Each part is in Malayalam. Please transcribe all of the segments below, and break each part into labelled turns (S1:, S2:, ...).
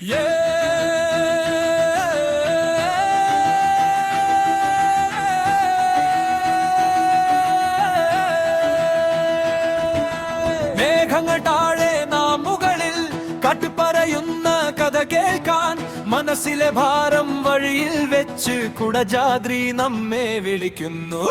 S1: മേഘങ്ങൾ താഴെ നാം മുകളിൽ കാട്ടുപറയുന്ന കഥ കേൾക്കാൻ മനസ്സിലെ ഭാരം വഴിയിൽ വെച്ച് കുടജാദ്രി നമ്മെ വിളിക്കുന്നു.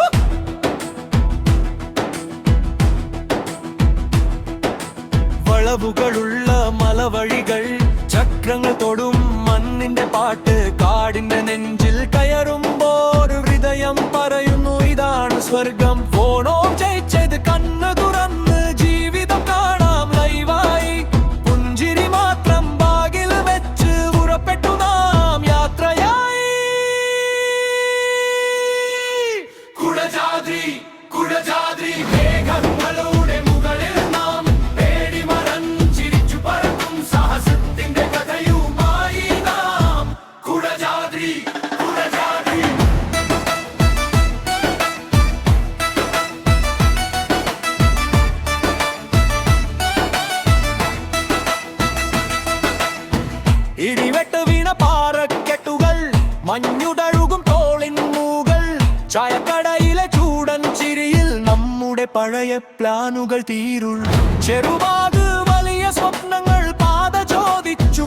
S1: വളവുകളുള്ള മലവഴികൾ, ചക്രങ്ങൾ തൊടും മണ്ണിന്റെ പാട്ട്, കാടിന്റെ നെഞ്ചിൽ കയറുമ്പോൾ ഹൃദയം പറയുന്നു ഇതാണ് സ്വർഗം. ഫോണോ ജയിച്ചത് കണ്ണു തുറന്ന് ജീവിതം കാണാം ലൈവായി. പുഞ്ചിരി മാത്രം ബാഗിൽ വെച്ച് പുറപ്പെട്ടു നാം യാത്രയായി. കുടജാദ്രി കുടജാദ്രി മേഘങ്ങളുടെ മുകളിൽ നാം പേടി മറഞ്ചിരിച്ചു പറക്കും സാഹസത്തിന്റെ കഥയുമായി നാം. കുടജാദ്രി കുടജാദ്രി. ഇടിവെട്ട് വീണ പാറക്കെട്ടുകൾ, മഞ്ഞുടഴുകും തോളിൻ മൂകൾ, ചായക്കടയിലെ ചൂടൻ ചിരിയിൽ നമ്മുടെ പഴയ പ്ലാനുകൾ തീരുൾ. ചെറുപാട് വലിയ സ്വപ്നങ്ങൾ പാത ചോദിച്ചു